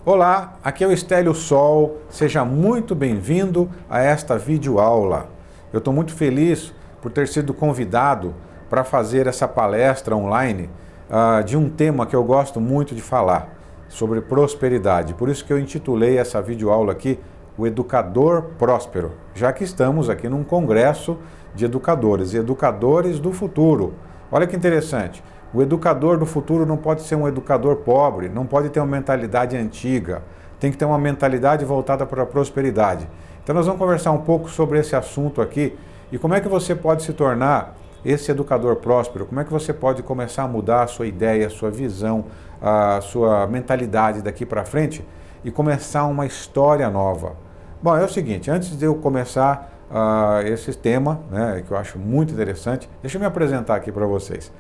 Olá, aqui é o Estélio Sol, seja muito bem-vindo a esta videoaula. Eu estou muito feliz por ter sido convidado para fazer essa palestra online de um tema que eu gosto muito de falar, sobre prosperidade. Por isso que eu intitulei essa videoaula aqui, O Educador Próspero, já que estamos aqui num congresso de educadores e educadores do futuro. Olha que interessante. O educador do futuro não pode ser um educador pobre, não pode ter uma mentalidade antiga, tem que ter uma mentalidade voltada para a prosperidade. Então nós vamos conversar um pouco sobre esse assunto aqui e como é que você pode se tornar esse educador próspero, como é que você pode começar a mudar a sua ideia, a sua visão, a sua mentalidade daqui para frente e começar uma história nova. Bom, é o seguinte, antes de eu começar esse tema, né, que eu acho muito interessante, deixa eu me apresentar aqui para vocês.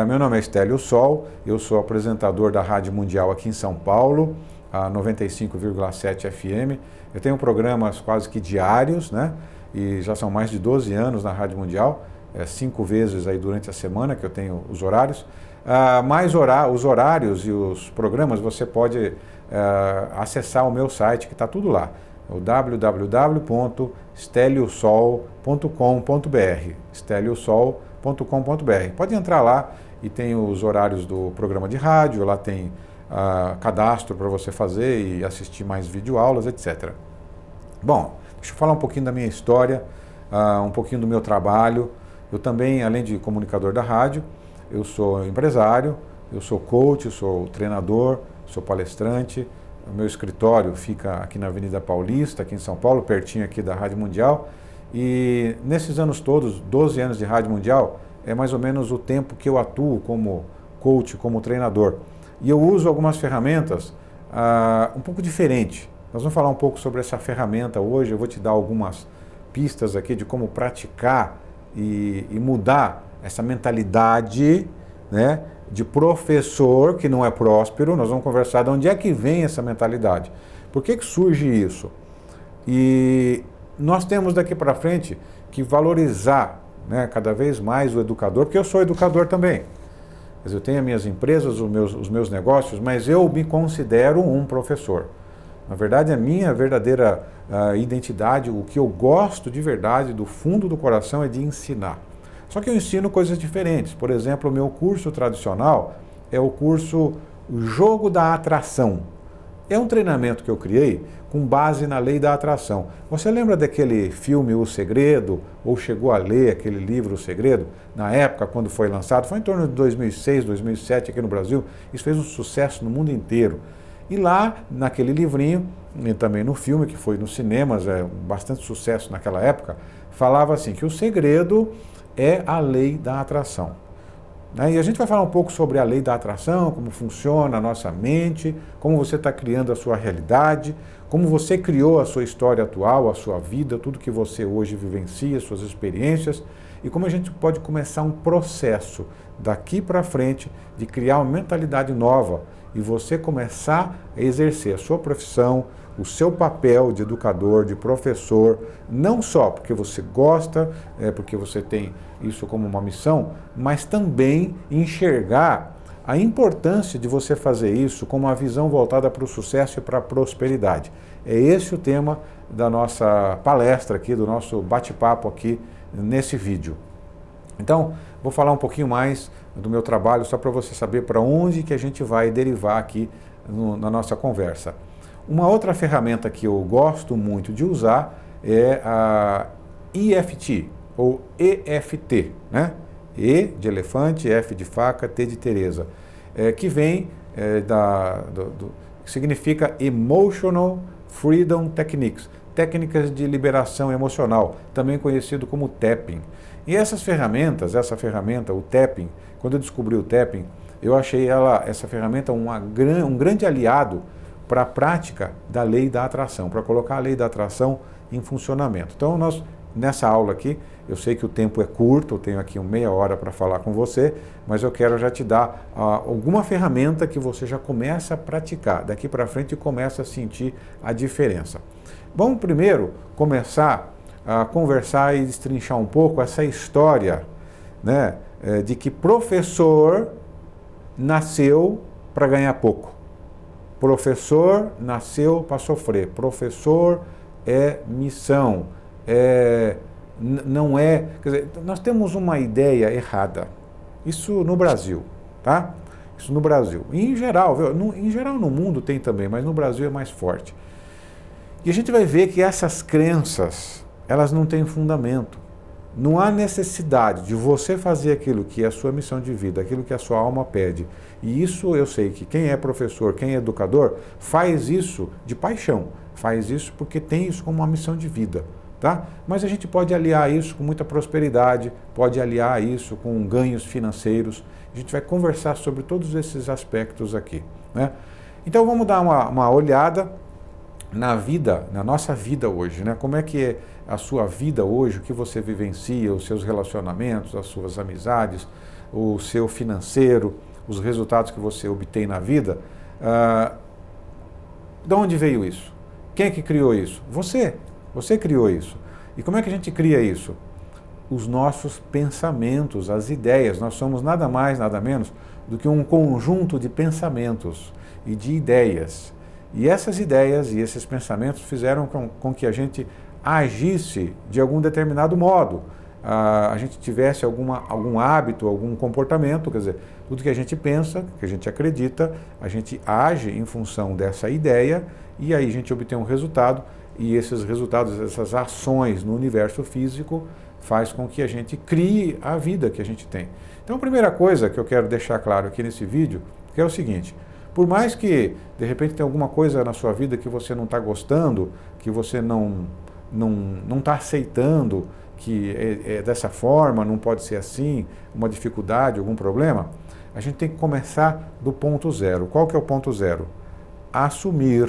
Meu nome é Estélio Sol, eu sou apresentador da Rádio Mundial aqui em São Paulo, a 95,7 FM. Eu tenho programas quase que diários, né? E já são mais de 12 anos na Rádio Mundial, 5 vezes aí durante a semana que eu tenho os horários. Os horários e os programas você pode acessar o meu site, que está tudo lá, o www.steliosol.com.br, steliosol.com.br. Pode entrar lá e tem os horários do programa de rádio, lá tem cadastro para você fazer e assistir mais videoaulas, etc. Bom, deixa eu falar um pouquinho da minha história, um pouquinho do meu trabalho. Eu também, além de comunicador da rádio, eu sou empresário, eu sou coach, eu sou treinador, sou palestrante. O meu escritório fica aqui na Avenida Paulista, aqui em São Paulo, pertinho aqui da Rádio Mundial. E nesses anos todos, 12 anos de Rádio Mundial, é mais ou menos o tempo que eu atuo como coach, como treinador. E eu uso algumas ferramentas um pouco diferentes. Nós vamos falar um pouco sobre essa ferramenta hoje, eu vou te dar algumas pistas aqui de como praticar e mudar essa mentalidade, né, de professor que não é próspero. Nós vamos conversar de onde é que vem essa mentalidade. Por que surge isso? E nós temos daqui para frente que valorizar, né, cada vez mais o educador, porque eu sou educador também. Quer dizer, eu tenho as minhas empresas, os meus negócios, mas eu me considero um professor. Na verdade, a minha verdadeira identidade, o que eu gosto de verdade, do fundo do coração, é de ensinar. Só que eu ensino coisas diferentes. Por exemplo, o meu curso tradicional é o curso Jogo da Atração. É um treinamento que eu criei com base na lei da atração. Você lembra daquele filme O Segredo? Ou chegou a ler aquele livro O Segredo? Na época, quando foi lançado, foi em torno de 2006, 2007 aqui no Brasil. Isso fez um sucesso no mundo inteiro. E lá, naquele livrinho, e também no filme, que foi nos cinemas, bastante sucesso naquela época, falava assim, que o segredo é a lei da atração. E a gente vai falar um pouco sobre a lei da atração, como funciona a nossa mente, como você está criando a sua realidade, como você criou a sua história atual, a sua vida, tudo que você hoje vivencia, suas experiências, e como a gente pode começar um processo daqui para frente de criar uma mentalidade nova e você começar a exercer a sua profissão, o seu papel de educador, de professor, não só porque você gosta, porque você tem isso como uma missão, mas também enxergar a importância de você fazer isso com uma visão voltada para o sucesso e para a prosperidade. É esse o tema da nossa palestra aqui, do nosso bate-papo aqui nesse vídeo. Então, vou falar um pouquinho mais do meu trabalho, só para você saber para onde que a gente vai derivar aqui na nossa conversa. Uma outra ferramenta que eu gosto muito de usar é a EFT, ou EFT, né? E de elefante, F de faca, T de Teresa, que vem que significa Emotional Freedom Techniques, técnicas de liberação emocional, também conhecido como tapping. E essa ferramenta, o tapping, quando eu descobri o tapping, eu achei essa ferramenta um grande aliado para a prática da lei da atração, para colocar a lei da atração em funcionamento. Então, nessa aula aqui, eu sei que o tempo é curto, eu tenho aqui meia hora para falar com você, mas eu quero já te dar alguma ferramenta que você já começa a praticar. Daqui para frente começa a sentir a diferença. Vamos primeiro começar a conversar e destrinchar um pouco essa história, né, de que professor nasceu para ganhar pouco. Professor nasceu para sofrer. Professor é missão. Não é... Quer dizer, nós temos uma ideia errada. Isso no Brasil, tá? Isso no Brasil. E em geral, viu? Em geral no mundo tem também, mas no Brasil é mais forte. E a gente vai ver que essas crenças, elas não têm fundamento. Não há necessidade de você fazer aquilo que é a sua missão de vida, aquilo que a sua alma pede. E isso eu sei que quem é professor, quem é educador, faz isso de paixão. Faz isso porque tem isso como uma missão de vida. Tá? Mas a gente pode aliar isso com muita prosperidade, pode aliar isso com ganhos financeiros. A gente vai conversar sobre todos esses aspectos aqui, né? Então vamos dar uma olhada na vida, na nossa vida hoje, né? Como é que é a sua vida hoje, o que você vivencia, os seus relacionamentos, as suas amizades, o seu financeiro, os resultados que você obtém na vida. De onde veio isso? Quem é que criou isso? Você criou isso. E como é que a gente cria isso? Os nossos pensamentos, as ideias. Nós somos nada mais, nada menos do que um conjunto de pensamentos e de ideias. E essas ideias e esses pensamentos fizeram com que a gente agisse de algum determinado modo. A gente tivesse algum hábito, algum comportamento, quer dizer, tudo que a gente pensa, que a gente acredita, a gente age em função dessa ideia e aí a gente obtém um resultado. E esses resultados, essas ações no universo físico faz com que a gente crie a vida que a gente tem. Então a primeira coisa que eu quero deixar claro aqui nesse vídeo é o seguinte: por mais que de repente tenha alguma coisa na sua vida que você não está gostando, que você não está aceitando, que é dessa forma, não pode ser assim, uma dificuldade, algum problema, a gente tem que começar do ponto zero. Qual que é o ponto zero? Assumir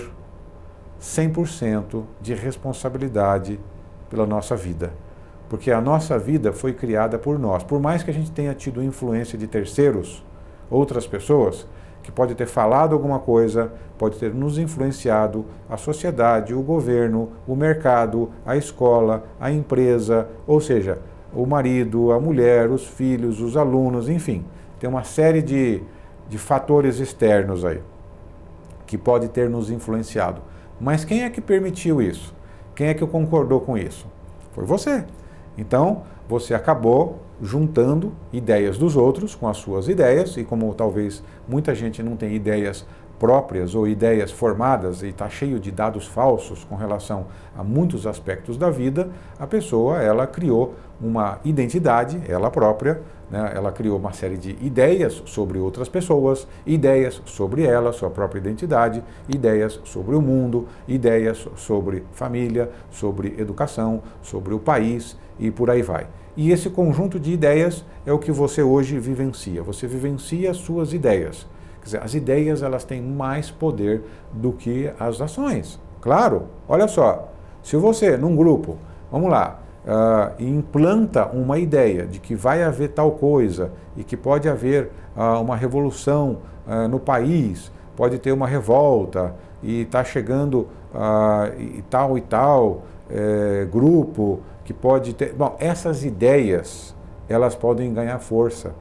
100% de responsabilidade pela nossa vida. Porque a nossa vida foi criada por nós. Por mais que a gente tenha tido influência de terceiros, outras pessoas, que pode ter falado alguma coisa, pode ter nos influenciado, a sociedade, o governo, o mercado, a escola, a empresa, ou seja, o marido, a mulher, os filhos, os alunos, enfim. Tem uma série de fatores externos aí, que pode ter nos influenciado. Mas quem é que permitiu isso? Quem é que concordou com isso? Foi você. Então, você acabou juntando ideias dos outros com as suas ideias, e como talvez muita gente não tem ideias próprias ou ideias formadas e está cheio de dados falsos com relação a muitos aspectos da vida, a pessoa, ela criou uma identidade, ela própria, né? Ela criou uma série de ideias sobre outras pessoas, ideias sobre ela, sua própria identidade, ideias sobre o mundo, ideias sobre família, sobre educação, sobre o país e por aí vai. E esse conjunto de ideias é o que você hoje vivencia. Você vivencia as suas ideias. Quer dizer, as ideias, elas têm mais poder do que as ações. Claro, olha só, se você, num grupo, vamos lá, implanta uma ideia de que vai haver tal coisa e que pode haver uma revolução no país, pode ter uma revolta e está chegando e tal grupo que pode ter... Bom, essas ideias, elas podem ganhar força.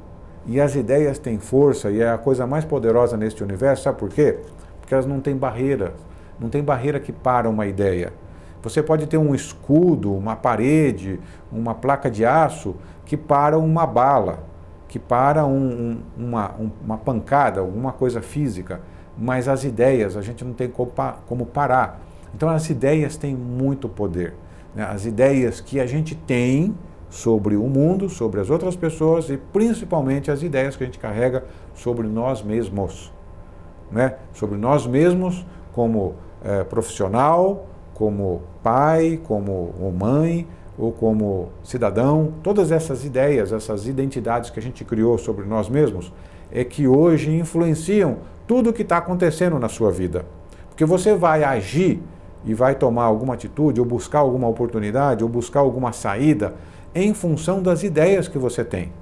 E as ideias têm força e é a coisa mais poderosa neste universo, sabe por quê? Porque elas não têm barreira, não tem barreira que para uma ideia. Você pode ter um escudo, uma parede, uma placa de aço que para uma bala, que para uma pancada, alguma coisa física, mas as ideias a gente não tem como parar. Então as ideias têm muito poder, né? As ideias que a gente tem sobre o mundo, sobre as outras pessoas e principalmente as ideias que a gente carrega sobre nós mesmos, né? Sobre nós mesmos como profissional, como pai, como mãe ou como cidadão. Todas essas ideias, essas identidades que a gente criou sobre nós mesmos é que hoje influenciam tudo o que está acontecendo na sua vida. Porque você vai agir e vai tomar alguma atitude ou buscar alguma oportunidade ou buscar alguma saída em função das ideias que você tem.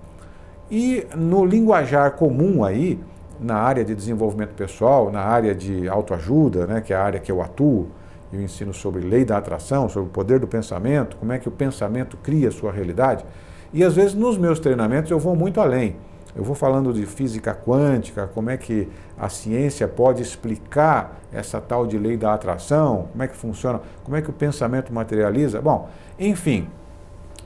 E no linguajar comum aí, na área de desenvolvimento pessoal, na área de autoajuda, né, que é a área que eu atuo, eu ensino sobre lei da atração, sobre o poder do pensamento, como é que o pensamento cria a sua realidade. E às vezes nos meus treinamentos eu vou muito além. eu vou falando de física quântica, como é que a ciência pode explicar essa tal de lei da atração, como é que funciona, como é que o pensamento materializa. Bom, enfim,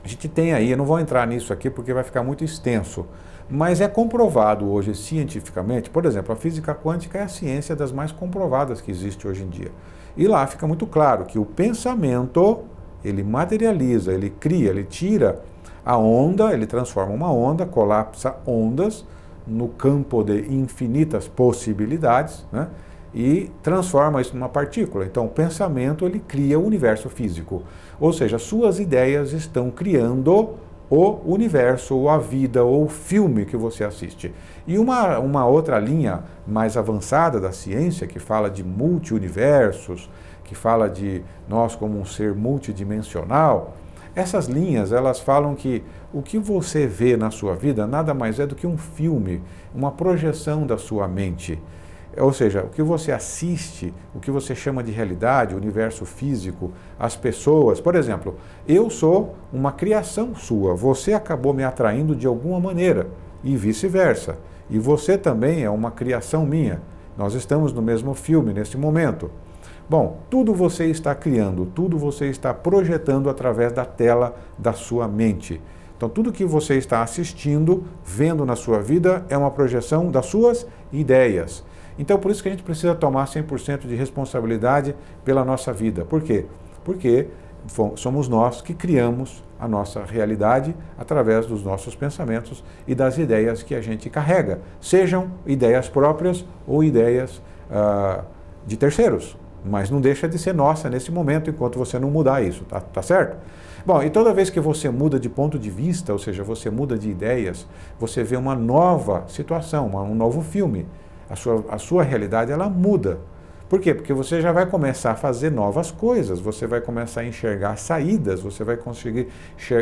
a gente tem aí, eu não vou entrar nisso aqui porque vai ficar muito extenso, mas é comprovado hoje cientificamente, por exemplo, a física quântica é a ciência das mais comprovadas que existe hoje em dia. E lá fica muito claro que o pensamento, ele materializa, ele cria, ele tira a onda, ele transforma uma onda, colapsa ondas no campo de infinitas possibilidades, né? E transforma isso numa partícula. Então, o pensamento, ele cria o universo físico. Ou seja, suas ideias estão criando o universo, ou a vida, ou o filme que você assiste. E uma outra linha mais avançada da ciência, que fala de multi-universos, que fala de nós como um ser multidimensional, essas linhas, elas falam que o que você vê na sua vida nada mais é do que um filme, uma projeção da sua mente. Ou seja, o que você assiste, o que você chama de realidade, o universo físico, as pessoas. Por exemplo, eu sou uma criação sua, você acabou me atraindo de alguma maneira e vice-versa. E você também é uma criação minha. Nós estamos no mesmo filme neste momento. Bom, tudo você está criando, tudo você está projetando através da tela da sua mente. Então, tudo que você está assistindo, vendo na sua vida, é uma projeção das suas ideias. Então, por isso que a gente precisa tomar 100% de responsabilidade pela nossa vida. Por quê? Porque somos nós que criamos a nossa realidade através dos nossos pensamentos e das ideias que a gente carrega, sejam ideias próprias ou ideias de terceiros. Mas não deixa de ser nossa nesse momento, enquanto você não mudar isso, tá certo? Bom, e toda vez que você muda de ponto de vista, ou seja, você muda de ideias, você vê uma nova situação, um novo filme. A sua realidade, ela muda. Por quê? Porque você já vai começar a fazer novas coisas, você vai começar a enxergar saídas, você vai conseguir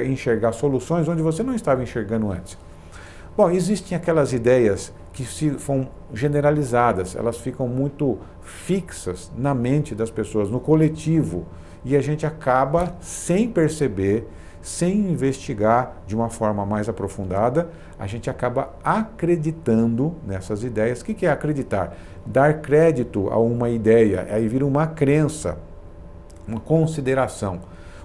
enxergar soluções onde você não estava enxergando antes. Bom, existem aquelas ideias que são generalizadas, elas ficam muito fixas na mente das pessoas, no coletivo, e a gente acaba, sem perceber, sem investigar de uma forma mais aprofundada, a gente acaba acreditando nessas ideias. O que é acreditar? Dar crédito a uma ideia, aí vira uma crença, uma consideração.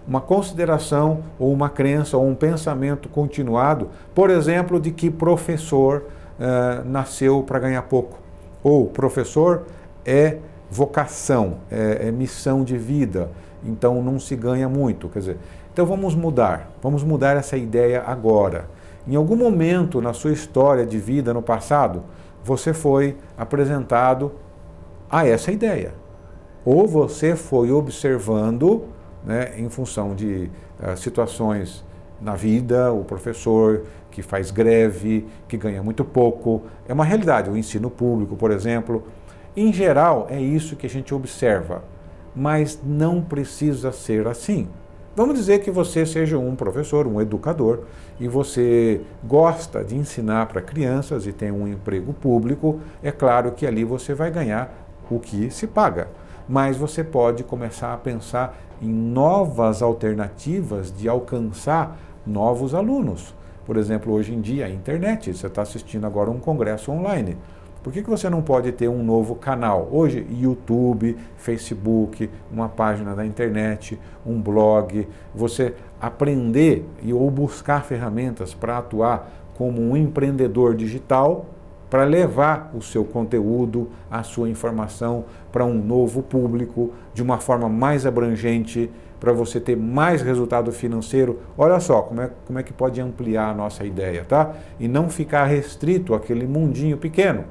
Uma consideração ou uma crença ou um pensamento continuado, por exemplo, de que professor nasceu para ganhar pouco. Ou professor é vocação, é missão de vida, então não se ganha muito. Quer dizer, então vamos mudar essa ideia agora. Em algum momento na sua história de vida no passado, você foi apresentado a essa ideia. Ou você foi observando, né, em função de situações na vida, o professor que faz greve, que ganha muito pouco, é uma realidade. O ensino público, por exemplo, em geral é isso que a gente observa, mas não precisa ser assim. Vamos dizer que você seja um professor, um educador, e você gosta de ensinar para crianças e tem um emprego público, é claro que ali você vai ganhar o que se paga. Mas você pode começar a pensar em novas alternativas de alcançar novos alunos. Por exemplo, hoje em dia, a internet, você está assistindo agora um congresso online. Por que você não pode ter um novo canal? Hoje, YouTube, Facebook, uma página da internet, um blog, você aprender ou buscar ferramentas para atuar como um empreendedor digital, para levar o seu conteúdo, a sua informação para um novo público, de uma forma mais abrangente, para você ter mais resultado financeiro. Olha só como é que pode ampliar a nossa ideia, tá? E não ficar restrito àquele mundinho pequeno.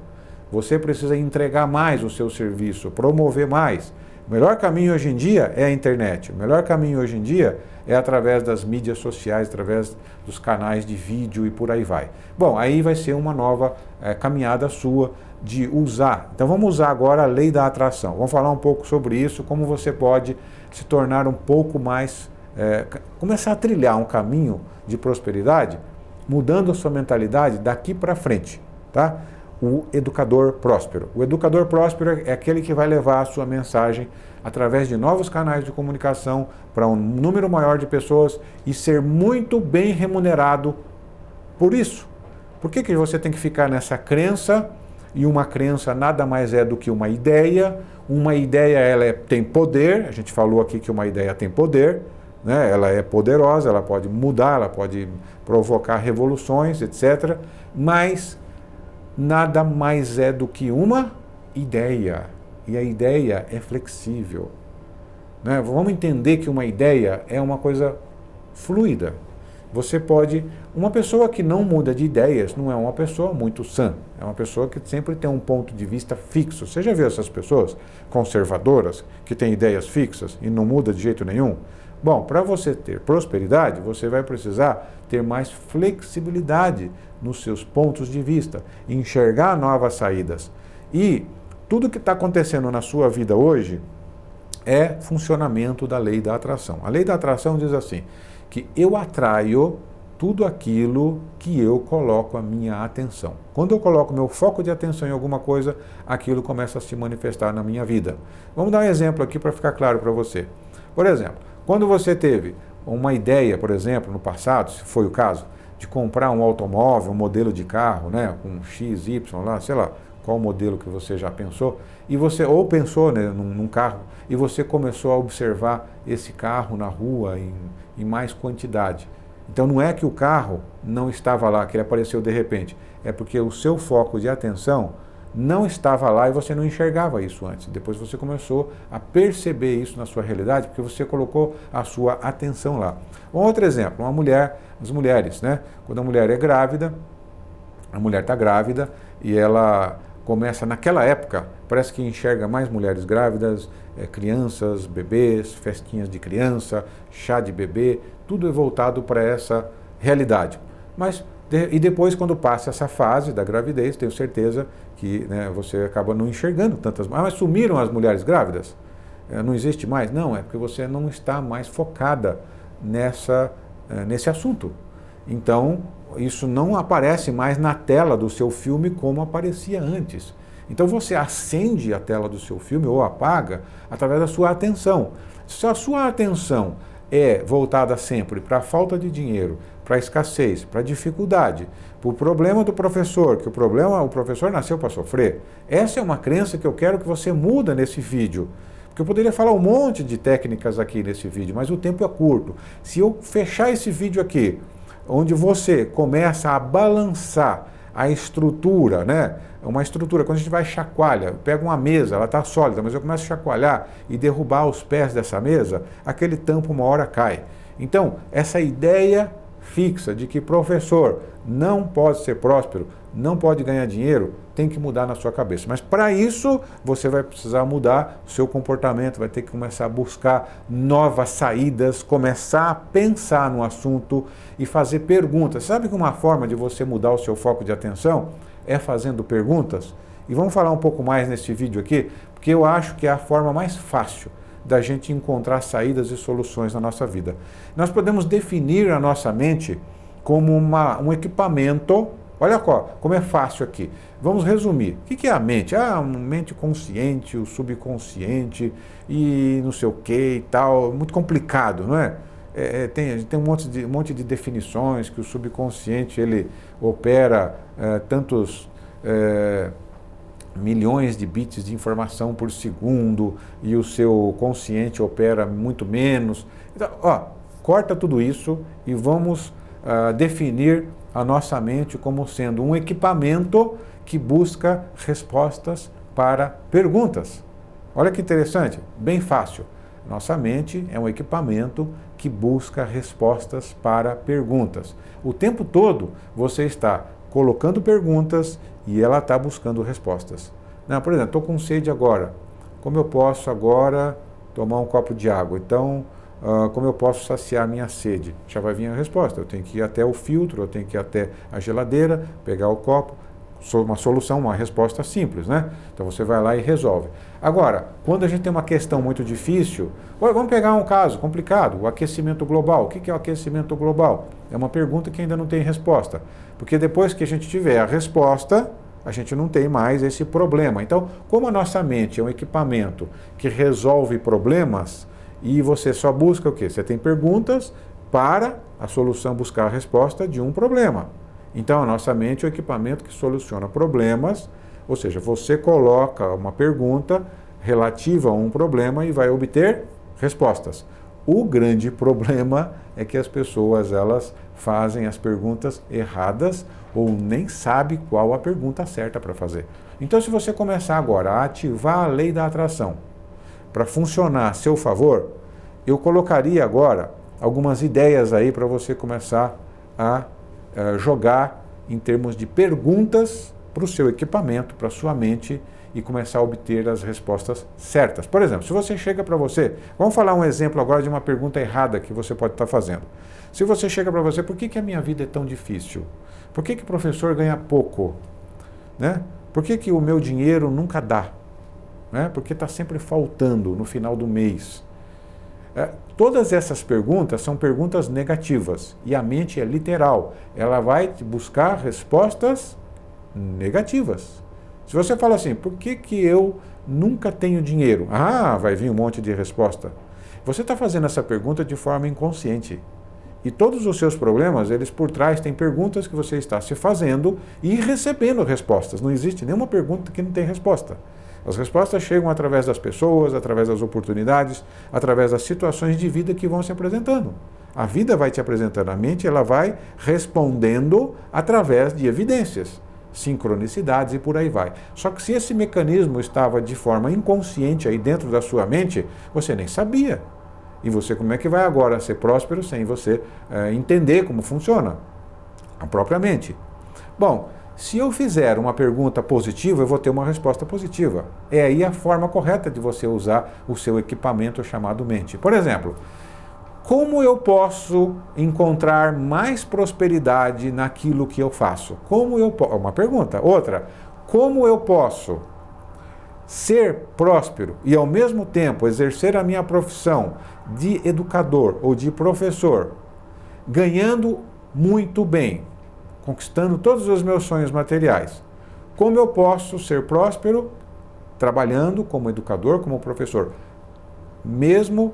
Você precisa entregar mais o seu serviço, promover mais. O melhor caminho hoje em dia é a internet. O melhor caminho hoje em dia é através das mídias sociais, através dos canais de vídeo e por aí vai. Bom, aí vai ser uma nova caminhada sua de usar. Então vamos usar agora a lei da atração. Vamos falar um pouco sobre isso, como você pode se tornar um pouco mais, começar a trilhar um caminho de prosperidade, mudando a sua mentalidade daqui para frente, tá? O educador próspero. O educador próspero é aquele que vai levar a sua mensagem através de novos canais de comunicação para um número maior de pessoas e ser muito bem remunerado por isso. Por que você tem que ficar nessa crença? E uma crença nada mais é do que uma ideia. Uma ideia tem poder, a gente falou aqui que uma ideia tem poder, né? Ela é poderosa, ela pode mudar, ela pode provocar revoluções, etc. Mas nada mais é do que uma ideia. E a ideia é flexível. Né? Vamos entender que uma ideia é uma coisa fluida. Você pode... Uma pessoa que não muda de ideias não é uma pessoa muito sã. É uma pessoa que sempre tem um ponto de vista fixo. Você já viu essas pessoas conservadoras, que têm ideias fixas e não muda de jeito nenhum? Bom, para você ter prosperidade, você vai precisar ter mais flexibilidade nos seus pontos de vista, enxergar novas saídas. E tudo que está acontecendo na sua vida hoje é funcionamento da lei da atração. A lei da atração diz assim, que eu atraio tudo aquilo que eu coloco a minha atenção. Quando eu coloco meu foco de atenção em alguma coisa, aquilo começa a se manifestar na minha vida. Vamos dar um exemplo aqui para ficar claro para você. Por exemplo, quando você teve uma ideia, por exemplo, no passado, se foi o caso, de comprar um automóvel, um modelo de carro, né, com X, Y lá, sei lá, qual modelo que você já pensou, e você ou pensou, né, num carro, e você começou a observar esse carro na rua em mais quantidade. Então não é que o carro não estava lá, que ele apareceu de repente, é porque o seu foco de atenção não estava lá e você não enxergava isso antes. Depois você começou a perceber isso na sua realidade, porque você colocou a sua atenção lá. Um outro exemplo, as mulheres, né? Quando a mulher é grávida, a mulher está grávida e ela começa, naquela época, parece que enxerga mais mulheres grávidas, crianças, bebês, festinhas de criança, chá de bebê, tudo é voltado para essa realidade. E depois, quando passa essa fase da gravidez, tenho certeza que, né, você acaba não enxergando tantas... mas sumiram as grávidas? Não existe mais? Não, é porque você não está mais focada nesse assunto. Então, isso não aparece mais na tela do seu filme como aparecia antes. Então você acende a tela do seu filme ou apaga através da sua atenção. Se a sua atenção é voltada sempre para a falta de dinheiro, para a escassez, para a dificuldade, para o problema do professor, que o professor nasceu para sofrer, essa é uma crença que eu quero que você muda nesse vídeo. Porque eu poderia falar um monte de técnicas aqui nesse vídeo, mas o tempo é curto. Se eu fechar esse vídeo aqui, onde você começa a balançar a estrutura, né? Uma estrutura, quando a gente vai chacoalha, eu pego uma mesa, ela está sólida, mas eu começo a chacoalhar e derrubar os pés dessa mesa, aquele tampo uma hora cai. Então, essa ideia fixa de que professor não pode ser próspero, não pode ganhar dinheiro, tem que mudar na sua cabeça. Mas para isso, você vai precisar mudar o seu comportamento, vai ter que começar a buscar novas saídas, começar a pensar no assunto e fazer perguntas. Sabe que uma forma de você mudar o seu foco de atenção é fazendo perguntas? E vamos falar um pouco mais nesse vídeo aqui, porque eu acho que é a forma mais fácil da gente encontrar saídas e soluções na nossa vida. Nós podemos definir a nossa mente como um equipamento. Olha como é fácil aqui. Vamos resumir. O que é a mente? A mente consciente, o subconsciente e não sei o que e tal. Muito complicado, não é? Tem um monte de definições que o subconsciente ele opera tantos milhões de bits de informação por segundo e o seu consciente opera muito menos. Então, corta tudo isso e vamos definir a nossa mente como sendo um equipamento que busca respostas para perguntas. Olha que interessante, bem fácil. Nossa mente é um equipamento que busca respostas para perguntas. O tempo todo você está colocando perguntas e ela está buscando respostas. Por exemplo, estou com sede agora. Como eu posso agora tomar um copo de água? Então, como eu posso saciar minha sede? Já vai vir a resposta. Eu tenho que ir até o filtro, eu tenho que ir até a geladeira, pegar o copo. Uma solução, uma resposta simples, né? Então você vai lá e resolve. Agora, quando a gente tem uma questão muito difícil, vamos pegar um caso complicado, o aquecimento global. O que é o aquecimento global? É uma pergunta que ainda não tem resposta. Porque depois que a gente tiver a resposta, a gente não tem mais esse problema. Então, como a nossa mente é um equipamento que resolve problemas, e você só busca o quê? Você tem perguntas para a solução buscar a resposta de um problema. Então, a nossa mente é o equipamento que soluciona problemas, ou seja, você coloca uma pergunta relativa a um problema e vai obter respostas. O grande problema é que as pessoas elas fazem as perguntas erradas ou nem sabem qual a pergunta certa para fazer. Então, se você começar agora a ativar a lei da atração para funcionar a seu favor, eu colocaria agora algumas ideias aí para você começar a jogar em termos de perguntas para o seu equipamento, para a sua mente e começar a obter as respostas certas. Por exemplo, se você chega para você, vamos falar um exemplo agora de uma pergunta errada que você pode estar fazendo. Se você chega para você, por que a minha vida é tão difícil? Por que o professor ganha pouco? Né? Por que o meu dinheiro nunca dá? Né? Porque está sempre faltando no final do mês. Todas essas perguntas são perguntas negativas e a mente é literal. Ela vai buscar respostas negativas. Se você fala assim, por que eu nunca tenho dinheiro? Ah, vai vir um monte de resposta. Você está fazendo essa pergunta de forma inconsciente. E todos os seus problemas, eles por trás têm perguntas que você está se fazendo e recebendo respostas. Não existe nenhuma pergunta que não tem resposta. As respostas chegam através das pessoas, através das oportunidades, através das situações de vida que vão se apresentando. A vida vai te apresentando, a mente ela vai respondendo através de evidências, sincronicidades e por aí vai. Só que se esse mecanismo estava de forma inconsciente aí dentro da sua mente, você nem sabia. E você como é que vai agora ser próspero sem você entender como funciona a própria mente? Bom, se eu fizer uma pergunta positiva, eu vou ter uma resposta positiva. É aí a forma correta de você usar o seu equipamento chamado mente. Por exemplo, como eu posso encontrar mais prosperidade naquilo que eu faço? Uma pergunta. Outra, como eu posso ser próspero e ao mesmo tempo exercer a minha profissão de educador ou de professor, ganhando muito bem, conquistando todos os meus sonhos materiais? Como eu posso ser próspero trabalhando como educador, como professor, mesmo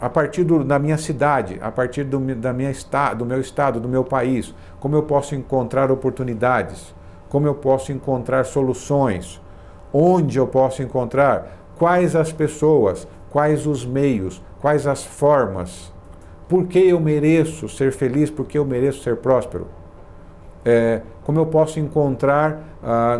a partir da minha cidade, a partir do meu estado, do meu país? Como eu posso encontrar oportunidades? Como eu posso encontrar soluções? Onde eu posso encontrar? Quais as pessoas? Quais os meios? Quais as formas? Por que eu mereço ser feliz? Por que eu mereço ser próspero? Como eu posso encontrar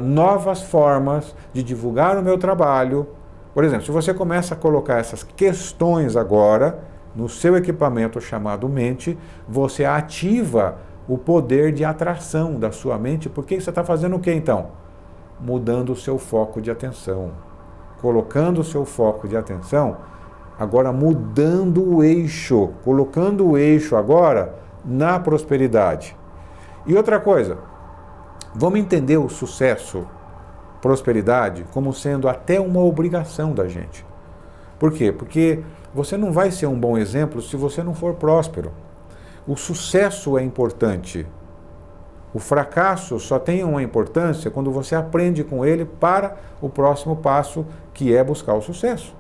novas formas de divulgar o meu trabalho? Por exemplo, se você começa a colocar essas questões agora no seu equipamento chamado mente, você ativa o poder de atração da sua mente. Porque você está fazendo o que então? Mudando o seu foco de atenção. Colocando o seu foco de atenção, agora mudando o eixo, colocando o eixo agora na prosperidade. E outra coisa, vamos entender o sucesso, prosperidade, como sendo até uma obrigação da gente. Por quê? Porque você não vai ser um bom exemplo se você não for próspero. O sucesso é importante. O fracasso só tem uma importância quando você aprende com ele para o próximo passo, que é buscar o sucesso.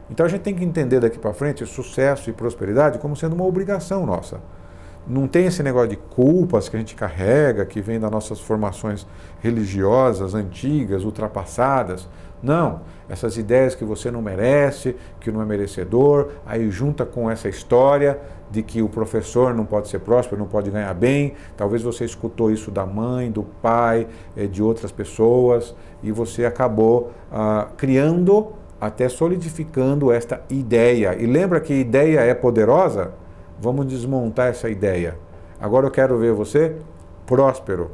Então a gente tem que entender daqui para frente o sucesso e prosperidade como sendo uma obrigação nossa. Não tem esse negócio de culpas que a gente carrega, que vem das nossas formações religiosas, antigas, ultrapassadas. Não, essas ideias que você não merece, que não é merecedor, aí junta com essa história de que o professor não pode ser próspero, não pode ganhar bem. Talvez você escutou isso da mãe, do pai, de outras pessoas, e você acabou criando, até solidificando esta ideia. E lembra que ideia é poderosa? Vamos desmontar essa ideia. Agora eu quero ver você próspero,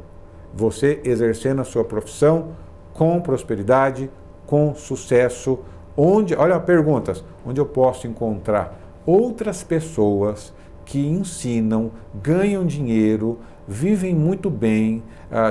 você exercendo a sua profissão com prosperidade, com sucesso. Olha perguntas, onde eu posso encontrar outras pessoas que ensinam, ganham dinheiro, vivem muito bem,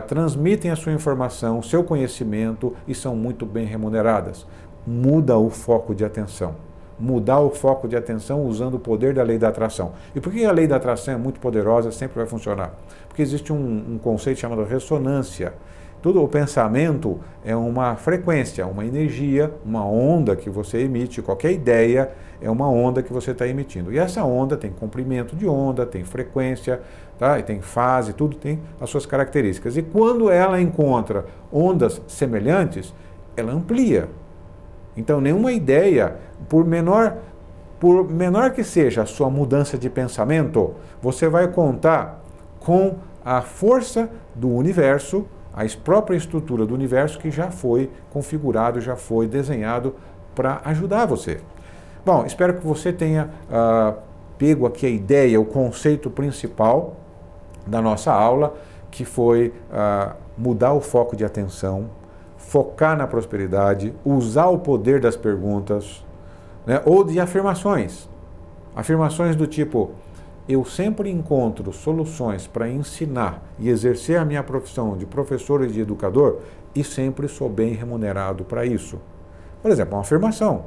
transmitem a sua informação, o seu conhecimento e são muito bem remuneradas. Muda o foco de atenção. Mudar o foco de atenção usando o poder da lei da atração. E por que a lei da atração é muito poderosa, sempre vai funcionar? Porque existe um conceito chamado ressonância, Tudo o pensamento é uma frequência, uma energia, uma onda que você emite. Qualquer ideia é uma onda que você está emitindo. E essa onda tem comprimento de onda, tem frequência, tá? E tem fase, tudo tem as suas características. E quando ela encontra ondas semelhantes, ela amplia. Então, nenhuma ideia, por menor que seja a sua mudança de pensamento, você vai contar com a força do universo, a própria estrutura do universo que já foi configurado, já foi desenhado para ajudar você. Bom, espero que você tenha pego aqui a ideia, o conceito principal da nossa aula, que foi mudar o foco de atenção, focar na prosperidade, usar o poder das perguntas, né, ou de afirmações. Afirmações do tipo: eu sempre encontro soluções para ensinar e exercer a minha profissão de professor e de educador e sempre sou bem remunerado para isso. Por exemplo, uma afirmação.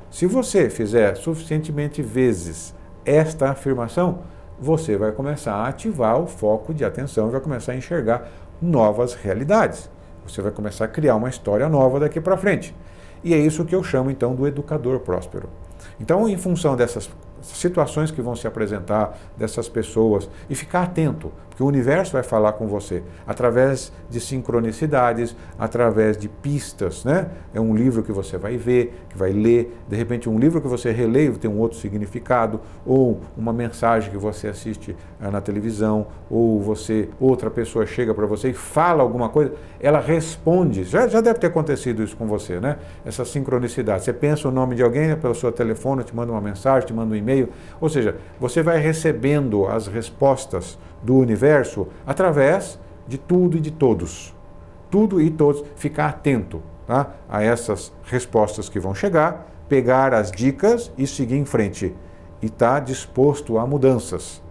Se você fizer suficientemente vezes esta afirmação, você vai começar a ativar o foco de atenção e vai começar a enxergar novas realidades. Você vai começar a criar uma história nova daqui para frente. E é isso que eu chamo, então, do educador próspero. Então, em função dessas situações que vão se apresentar, dessas pessoas, e ficar atento, porque o universo vai falar com você através de sincronicidades, através de pistas, né? É um livro que você vai ver, que vai ler, de repente um livro que você relê tem um outro significado, ou uma mensagem que você assiste na televisão, ou outra pessoa chega para você e fala alguma coisa, ela responde. Já deve ter acontecido isso com você, né? Essa sincronicidade. Você pensa o nome de alguém pelo seu telefone, te manda uma mensagem, te manda um e-mail, ou seja, você vai recebendo as respostas do universo através de tudo e de todos. Tudo e todos. Ficar atento, tá, a essas respostas que vão chegar, pegar as dicas e seguir em frente. E estar disposto a mudanças.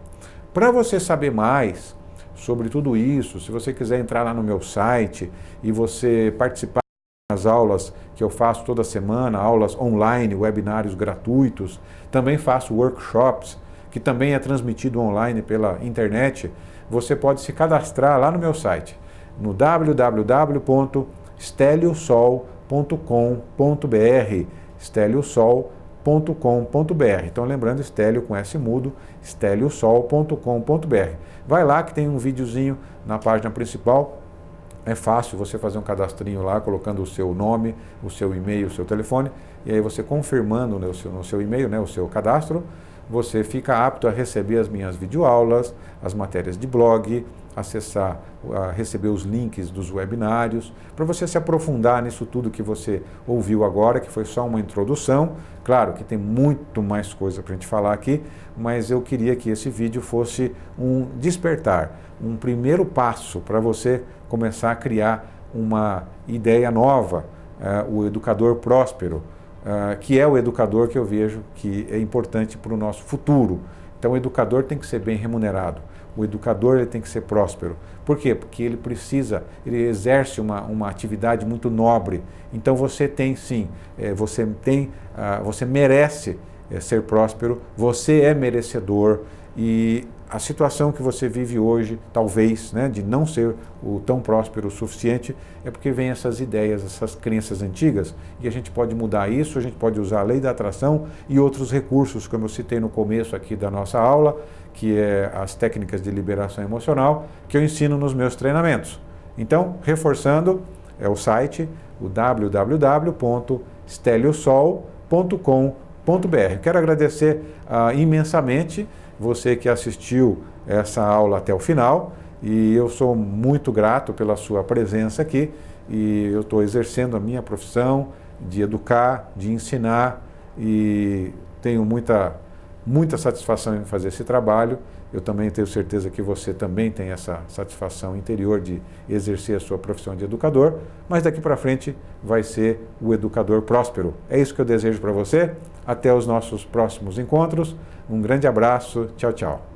Para você saber mais sobre tudo isso, se você quiser entrar lá no meu site e você participar das aulas que eu faço toda semana, aulas online, webinários gratuitos, também faço workshops, que também é transmitido online pela internet, você pode se cadastrar lá no meu site, no www.steliosol.com.br, steliosol.com.br. Então, lembrando, Stélio com S mudo, steliosol.com.br. Vai lá que tem um videozinho na página principal. É fácil você fazer um cadastrinho lá, colocando o seu nome, o seu e-mail, o seu telefone, e aí você confirmando no seu e-mail, né, o seu cadastro, você fica apto a receber as minhas videoaulas, as matérias de blog, receber os links dos webinários, para você se aprofundar nisso tudo que você ouviu agora, que foi só uma introdução. Claro que tem muito mais coisa para a gente falar aqui, mas eu queria que esse vídeo fosse um despertar, um primeiro passo para você começar a criar uma ideia nova, o educador próspero, que é o educador que eu vejo que é importante para o nosso futuro. Então o educador tem que ser bem remunerado, o educador ele tem que ser próspero. Por quê? Porque ele exerce uma atividade muito nobre. Então você tem sim, você merece ser próspero, você é merecedor. E a situação que você vive hoje, talvez, né, de não ser tão próspero o suficiente, é porque vem essas ideias, essas crenças antigas, e a gente pode mudar isso, a gente pode usar a lei da atração e outros recursos, como eu citei no começo aqui da nossa aula, que é as técnicas de liberação emocional, que eu ensino nos meus treinamentos. Então, reforçando, é o site, o www.steliosol.com.br. Quero agradecer imensamente você que assistiu essa aula até o final, e eu sou muito grato pela sua presença aqui, e eu estou exercendo a minha profissão de educar, de ensinar, e tenho muita satisfação em fazer esse trabalho. Eu também tenho certeza que você também tem essa satisfação interior de exercer a sua profissão de educador, mas daqui para frente vai ser o educador próspero. É isso que eu desejo para você. Até os nossos próximos encontros. Um grande abraço. Tchau, tchau.